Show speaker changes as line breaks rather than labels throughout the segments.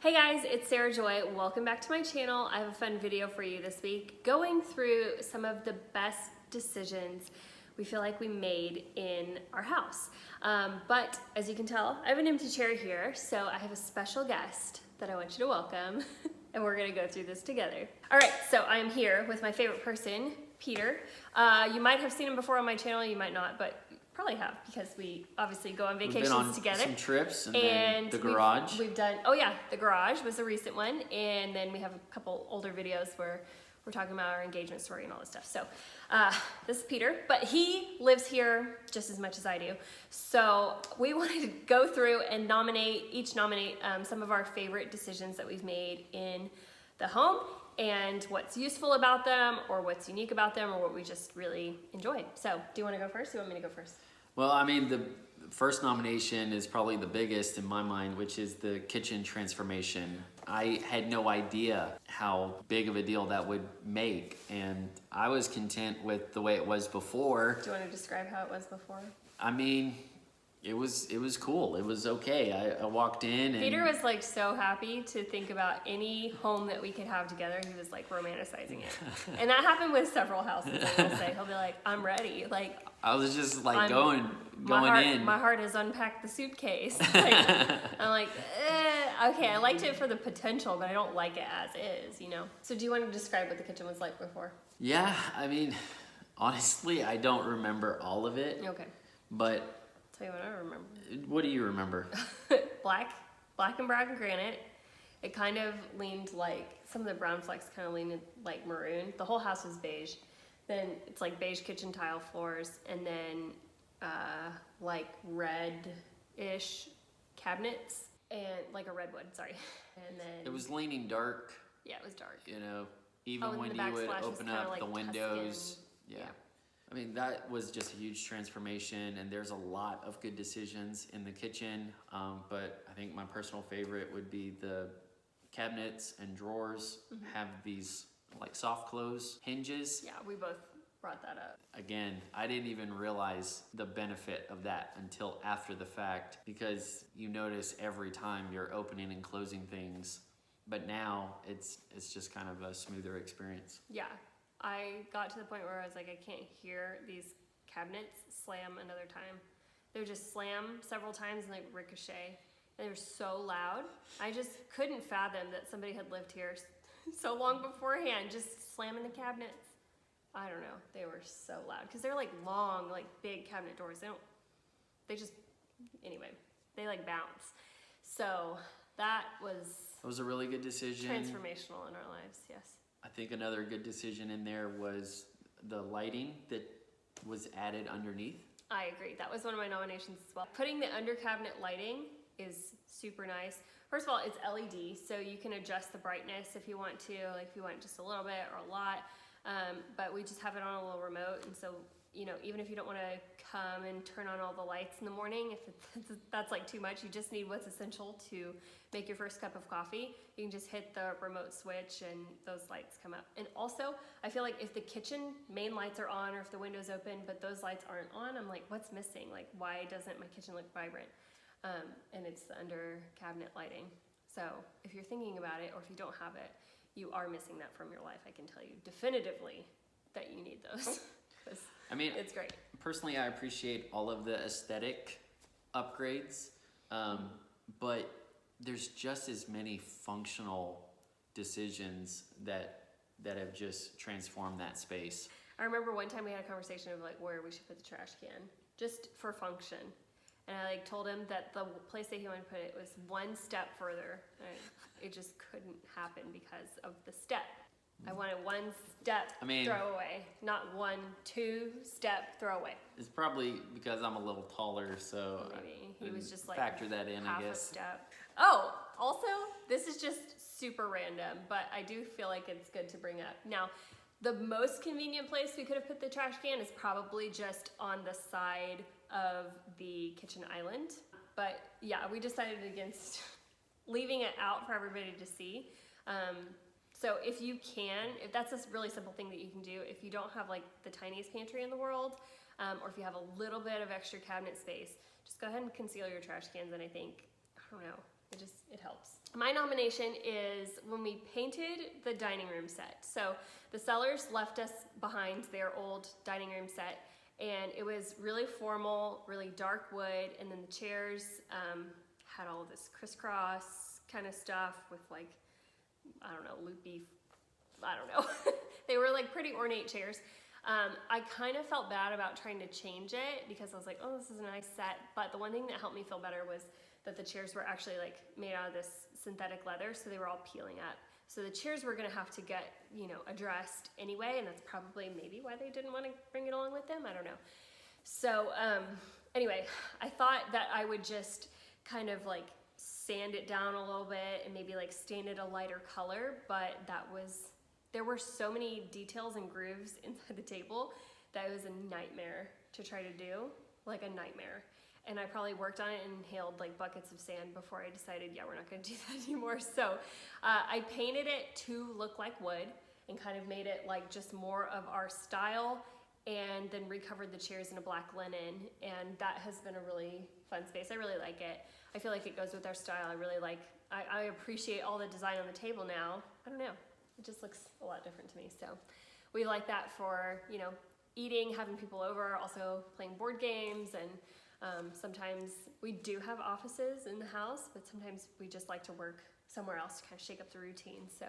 Hey guys, it's Sarah Joy. Welcome back to my channel. I have a fun video for you this week going through some of the best decisions we feel like we made in our house. But as you can tell, I have an empty chair here, so I have a special guest that I want you to welcome and we're gonna go through this together. All right, so I am here with my favorite person, Peter. You might have seen him before on my channel, you might not, but probably have because we obviously go on vacations
We've been on
together.
Some trips and then the garage.
We've done, oh yeah, the garage was a recent one, and then we have a couple older videos where we're talking about our engagement story and all this stuff. So this is Peter, but he lives here just as much as I do. So we wanted to go through and each nominate some of our favorite decisions that we've made in the home and what's useful about them or what's unique about them or what we just really enjoyed. So do you want to go first? Do you want me to go first?
Well, I mean, the first nomination is probably the biggest in my mind, which is the kitchen transformation. I had no idea how big of a deal that would make, and I was content with the way it was before.
Do you want to describe how it was before?
I mean, it was cool. It was okay. I walked in and
Peter was like so happy to think about any home that we could have together. He was like romanticizing it. And that happened with several houses, I will say. He'll be like, I'm ready. Like
I was just like going in.
My heart has unpacked the suitcase. Like, I'm like, okay, I liked it for the potential, but I don't like it as is, you know? So do you want to describe what the kitchen was like before?
Yeah, I mean, honestly, I don't remember all of it.
Okay.
But
Tell you what I remember.
What do you remember?
black and brown granite. It kind of leaned like, some of the brown flecks kind of leaned like maroon. The whole house was beige. Then it's like beige kitchen tile floors, and then like red-ish cabinets, and like a redwood, sorry. And then
it was leaning dark.
Yeah, it was dark.
You know, even when
the
you would
backsplash was
open
kinda
up
like
the windows.
Tuscan.
Yeah. I mean, that was just a huge transformation, and there's a lot of good decisions in the kitchen, but I think my personal favorite would be the cabinets and drawers have these like soft close hinges.
Yeah, we both brought that up.
Again, I didn't even realize the benefit of that until after the fact, because you notice every time you're opening and closing things, but now it's just kind of a smoother experience.
Yeah. I got to the point where I was like, I can't hear these cabinets slam another time. They would just slam several times and like ricochet. They were so loud. I just couldn't fathom that somebody had lived here so long beforehand, just slamming the cabinets. I don't know. They were so loud because they're like long, like big cabinet doors. Anyway, they like bounce. So that was
a really good decision.
Transformational in our lives, yes.
I think another good decision in there was the lighting that was added underneath. I
agree. That was one of my nominations as well. Putting the under cabinet lighting is super nice. First of all, it's LED, so you can adjust the brightness if you want to, like if you want just a little bit or a lot. But we just have it on a little remote, and so even if you don't want to come and turn on all the lights in the morning, if that's like too much, you just need what's essential to make your first cup of coffee. You can just hit the remote switch and those lights come up. And also, I feel like if the kitchen main lights are on or if the window's open but those lights aren't on, I'm like, what's missing? Like, why doesn't my kitchen look vibrant? And it's the under cabinet lighting. So if you're thinking about it or if you don't have it, you are missing that from your life. I can tell you definitively that you need those.
I mean,
it's great.
Personally, I appreciate all of the aesthetic upgrades, but there's just as many functional decisions that have just transformed that space.
I remember one time we had a conversation of like where we should put the trash can, just for function. And I like told him that the place that he wanted to put it was one step further. It just couldn't happen because of the step. I wanted one step throwaway, not 1, 2 step throwaway.
It's probably because I'm a little taller, so
maybe he was just like
factor that in,
half
I guess.
A step. Oh, also, this is just super random, but I do feel like it's good to bring up. Now, the most convenient place we could have put the trash can is probably just on the side of the kitchen island. But yeah, we decided against leaving it out for everybody to see. So if you can, if that's a really simple thing that you can do, if you don't have like the tiniest pantry in the world, or if you have a little bit of extra cabinet space, just go ahead and conceal your trash cans, and I think, I don't know, it helps. My nomination is when we painted the dining room set. So the sellers left us behind their old dining room set, and it was really formal, really dark wood, and then the chairs had all of this crisscross kind of stuff with like, I don't know, loopy, I don't know. They were like pretty ornate chairs. I kind of felt bad about trying to change it because I was like, oh, this is a nice set. But the one thing that helped me feel better was that the chairs were actually like made out of this synthetic leather, so they were all peeling up. So the chairs were gonna have to get, you know, addressed anyway, and that's probably maybe why they didn't want to bring it along with them, I don't know. So anyway, I thought that I would just kind of like sand it down a little bit and maybe like stain it a lighter color, but there were so many details and grooves inside the table that it was a nightmare to try to do, like a nightmare. And I probably worked on it and inhaled like buckets of sand before I decided, yeah, we're not gonna do that anymore. So I painted it to look like wood and kind of made it like just more of our style, and then recovered the chairs in a black linen. And that has been a really fun space. I really like it. I feel like it goes with our style. I appreciate all the design on the table now. I don't know, it just looks a lot different to me. So we like that for, you know, eating, having people over, also playing board games, and sometimes we do have offices in the house, but sometimes we just like to work somewhere else to kind of shake up the routine. So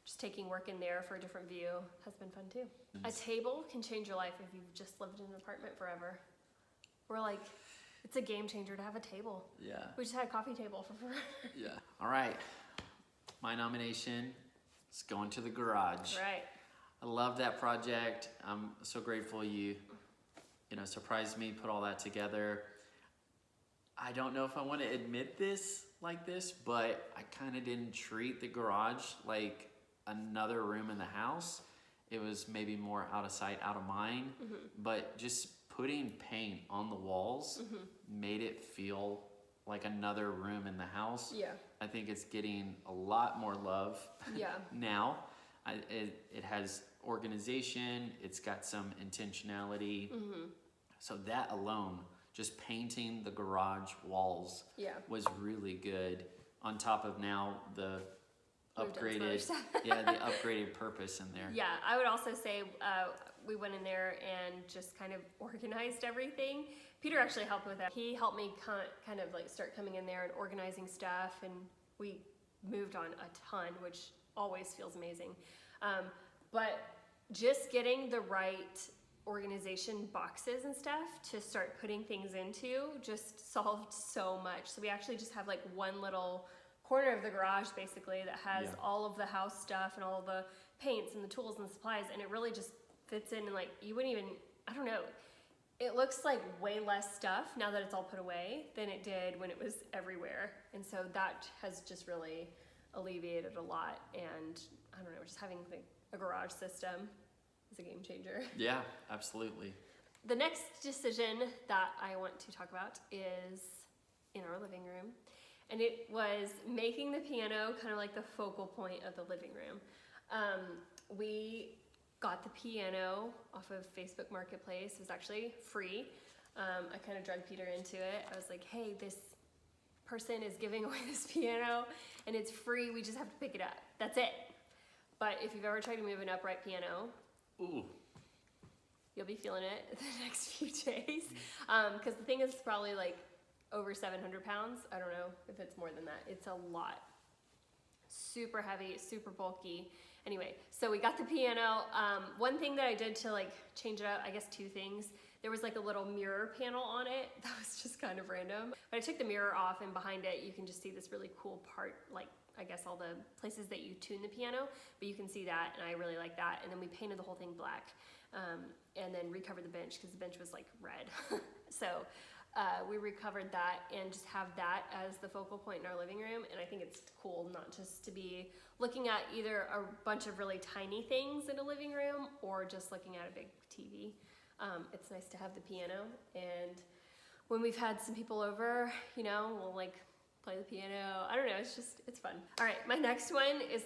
just taking work in there for a different view has been fun too.
Nice.
A table can change your life if you've just lived in an apartment forever. We're like, it's a game changer to have a table.
Yeah.
We just had a coffee table for forever.
Yeah. All right. My nomination is going to the garage.
Right.
I love that project. I'm so grateful you surprised me, put all that together. I don't know if I want to admit this like this, but I kind of didn't treat the garage like another room in the house. It was maybe more out of sight, out of mind, but just putting paint on the walls made it feel like another room in the house.
Yeah.
I think it's getting a lot more love
Yeah.
now. It has organization, it's got some intentionality. So that alone, just painting the garage walls was really good. On top of now the upgraded, the upgraded purpose in there.
Yeah, I would also say we went in there and just kind of organized everything. Peter actually helped with that. He helped me kind of like start coming in there and organizing stuff, and we moved on a ton, which always feels amazing. But just getting the right organization boxes and stuff to start putting things into just solved so much. So we actually just have like one little corner of the garage basically that has all of the house stuff and all the paints and the tools and the supplies, and it really just fits in, and like you wouldn't even, I don't know, it looks like way less stuff now that it's all put away than it did when it was everywhere. And so that has just really alleviated a lot, and I don't know, just having like a garage system is a game changer.
Yeah, absolutely.
The next decision that I want to talk about is in our living room, and it was making the piano kind of like the focal point of the living room. We got the piano off of Facebook Marketplace. It was actually free. I kind of dragged Peter into it. I was like, hey, this person is giving away this piano and it's free. We just have to pick it up. That's it. But if you've ever tried to move an upright piano, you'll be feeling it the next few days. Because the thing is probably like over 700 pounds. I don't know if it's more than that. It's a lot. Super heavy, super bulky. Anyway, so we got the piano. One thing that I did to like change it up, I guess two things. There was like a little mirror panel on it that was just kind of random. But I took the mirror off, and behind it you can just see this really cool part, like I guess all the places that you tune the piano, but you can see that, and I really like that. And then we painted the whole thing black, and then recovered the bench because the bench was like red. So we recovered that and just have that as the focal point in our living room. And I think it's cool not just to be looking at either a bunch of really tiny things in a living room or just looking at a big TV. It's nice to have the piano, and when we've had some people over, you know, we'll like play the piano. I don't know, it's fun. All right, my next one is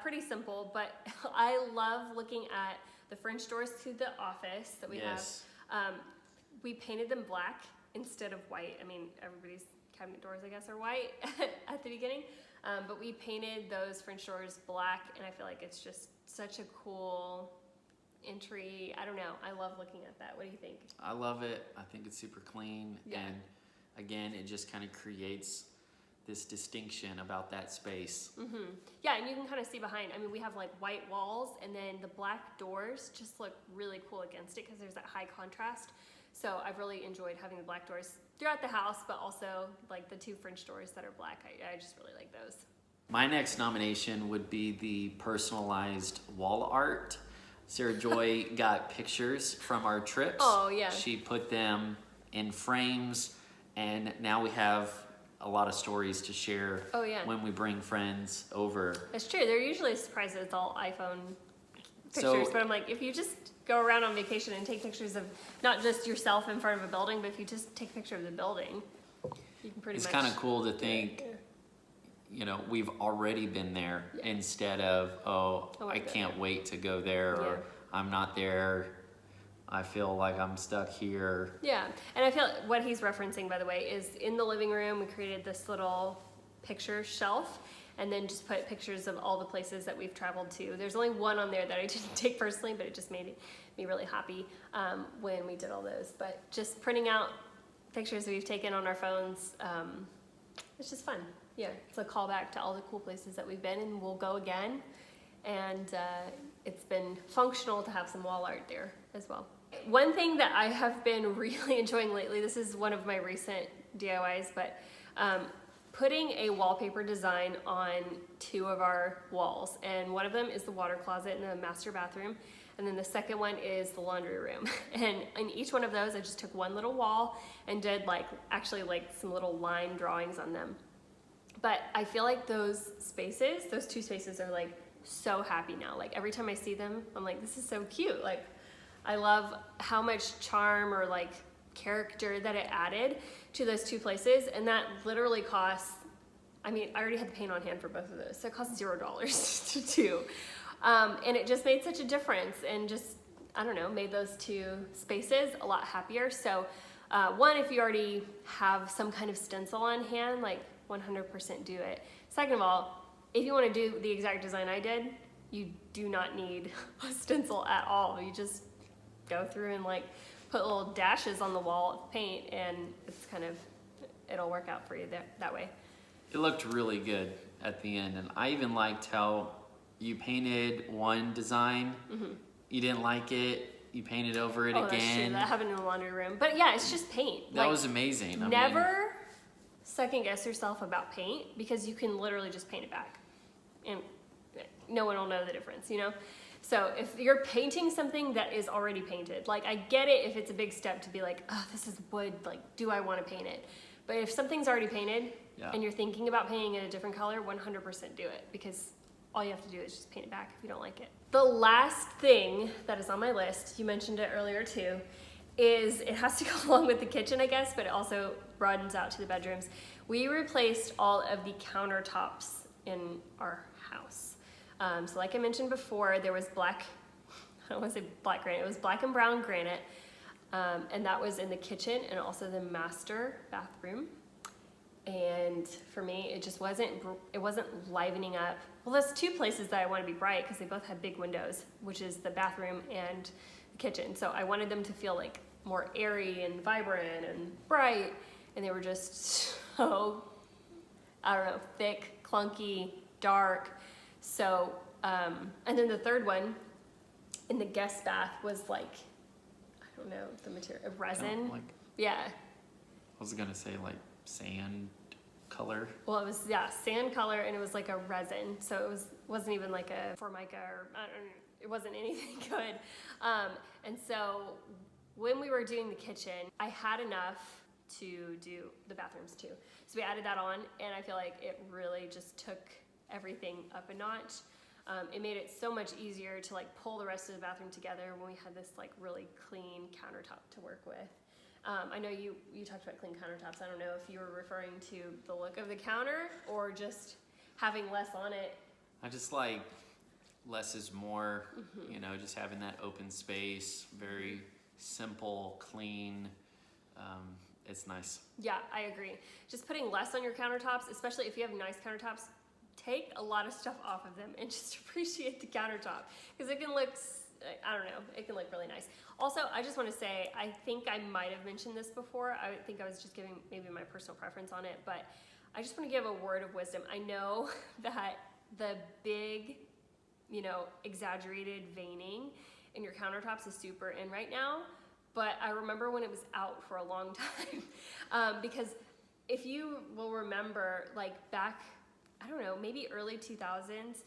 pretty simple, but I love looking at the French doors to the office that we have. We painted them black instead of white. I mean, everybody's cabinet doors, I guess, are white at the beginning. But we painted those French doors black, and I feel like it's just such a cool entry. I don't know. I love looking at that. What do you think?
I love it. I think it's super clean.
Yeah.
And again, it just kind of creates this distinction about that space.
Mm-hmm. Yeah, and you can kind of see behind. I mean, we have like white walls, and then the black doors just look really cool against it because there's that high contrast. So I've really enjoyed having the black doors throughout the house, but also like the 2 French doors that are black. I just really like those.
My next nomination would be the personalized wall art. Sarah Joy got pictures from our trips.
Oh, yeah.
She put them in frames, and now we have a lot of stories to share when we bring friends over.
It's true. They're usually surprised that it's all iPhone pictures, but I'm like, if you just go around on vacation and take pictures of not just yourself in front of a building, but if you just take a picture of the building, you can pretty much.
It's kind of cool to think, you know, we've already been there instead of, I can't wait to go there, or I'm not there. I feel like I'm stuck here. Yeah,
and I feel what he's referencing, by the way, is in the living room, we created this little picture shelf and then just put pictures of all the places that we've traveled to. There's only one on there that I didn't take personally, but it just made me really happy when we did all those. But just printing out pictures that we've taken on our phones, it's just fun. Yeah, it's a callback to all the cool places that we've been, and we'll go again. And it's been functional to have some wall art there as well. One thing that I have been really enjoying lately, this is one of my recent DIYs, but putting a wallpaper design on 2 of our walls. And one of them is the water closet in the master bathroom. And then the second one is the laundry room. And in each one of those, I just took one little wall and did actually some little line drawings on them. But I feel like those 2 spaces are like so happy now. Like every time I see them, I'm like, this is so cute. Like I love how much charm or like character that it added to those 2 places. And that literally costs, I mean, I already had the paint on hand for both of those. So it cost $0 to do. And it just made such a difference and just, I don't know, made those 2 spaces a lot happier. So one, if you already have some kind of stencil on hand, like 100% do it. Second of all, if you want to do the exact design I did, you do not need a stencil at all. You just go through and like put little dashes on the wall of paint, and it's kind of, it'll work out for you that way.
It looked really good at the end, and I even liked how you painted one design, you didn't like it, you painted over it again.
That's true. That happened in the laundry room. But yeah, it's just paint.
That was amazing.
Never second guess yourself about paint, because you can literally just paint it back and no one will know the difference, you know? So if you're painting something that is already painted, like I get it if it's a big step to be like, oh, this is wood, like, do I want to paint it? But if something's already painted and you're thinking about painting it a different color, 100% do it, because all you have to do is just paint it back if you don't like it. The last thing that is on my list, you mentioned it earlier too, is it has to go along with the kitchen, I guess, but it also broadens out to the bedrooms. We replaced all of the countertops in our house. So like I mentioned before, there was black, I don't want to say black granite, it was black and brown granite, and that was in the kitchen and also the master bathroom. And for me, it just wasn't livening up. Well, there's 2 places that I want to be bright because they both have big windows, which is the bathroom and the kitchen. So I wanted them to feel like more airy and vibrant and bright, and they were just so, I don't know, thick, clunky, dark. So, and then the third one in the guest bath was like, I don't know, the material, resin. Yeah.
I was gonna say like sand color.
Well, it was, sand color, and it was like a resin. So it wasn't even like a Formica, or I don't know, it wasn't anything good. And so when we were doing the kitchen, I had enough to do the bathrooms too. So we added that on, and I feel like it really just took everything up a notch. It made it so much easier to like pull the rest of the bathroom together when we had this like really clean countertop to work with. I know you talked about clean countertops. I don't know if you were referring to the look of the counter or just having less on it.
I just like less is more, you know, just having that open space, very simple, clean. It's nice.
Yeah, I agree. Just putting less on your countertops, especially if you have nice countertops, take a lot of stuff off of them and just appreciate the countertop, because it can look, I don't know, it can look really nice. Also, I just want to say, I think I might have mentioned this before. I think I was just giving maybe my personal preference on it, but I just want to give a word of wisdom. I know that the big, you know, exaggerated veining in your countertops is super in right now, but I remember when it was out for a long time. Because if you will remember, like back, I don't know, maybe early 2000s,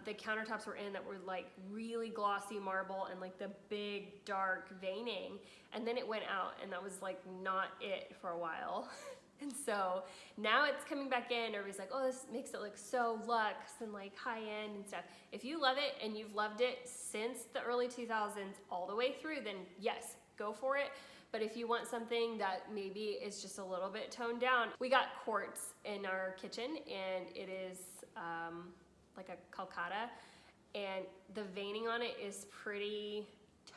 the countertops were in that were like really glossy marble and like the big dark veining, and then it went out and that was like not it for a while. And so now it's coming back in. Everybody's like, oh, this makes it look so luxe and like high end and stuff. If you love it and you've loved it since the early 2000s all the way through, then yes, go for it. But if you want something that maybe is just a little bit toned down, we got quartz in our kitchen, and it is like a calcata, and the veining on it is pretty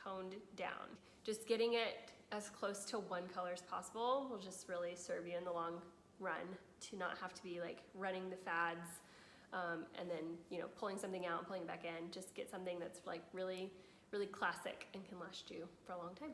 toned down. Just getting it as close to one color as possible will just really serve you in the long run, to not have to be like running the fads and then, you know, pulling something out and pulling it back in. Just get something that's like really, really classic and can last you for a long time.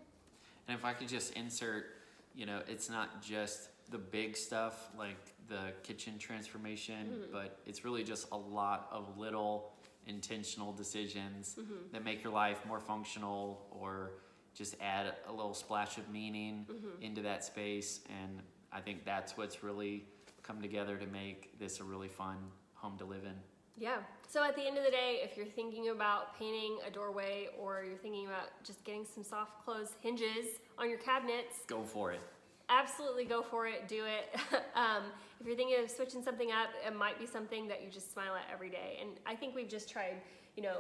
And if I could just insert, you know, it's not just the big stuff like the kitchen transformation, but it's really just a lot of little intentional decisions that make your life more functional, or just add a little splash of meaning into that space. And I think that's what's really come together to make this a really fun home to live in.
Yeah. So at the end of the day, if you're thinking about painting a doorway, or you're thinking about just getting some soft close hinges on your cabinets,
go for it.
Absolutely go for it. Do it. If you're thinking of switching something up, it might be something that you just smile at every day. And I think we've just tried, you know,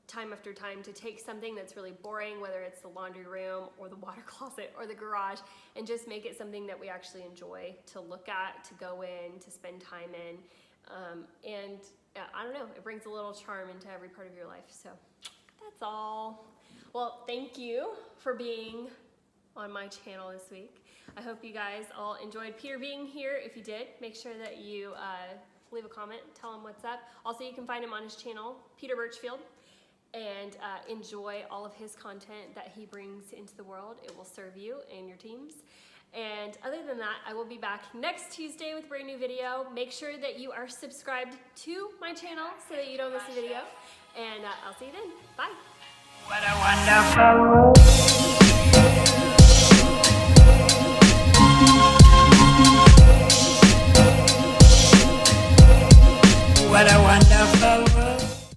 time after time to take something that's really boring, whether it's the laundry room or the water closet or the garage, and just make it something that we actually enjoy to look at, to go in, to spend time in. And I don't know, it brings a little charm into every part of your life. So that's all. Well, thank you for being on my channel this week. I hope you guys all enjoyed Peter being here. If you did, make sure that you leave a comment, tell him what's up. Also, you can find him on his channel, Peter Birchfield, and enjoy all of his content that he brings into the world. It will serve you and your teams. And other than that, I will be back next Tuesday with a brand new video. Make sure that you are subscribed to my channel so that you don't miss a video. And I'll see you then. Bye.
What a wonderful What a wonderful world.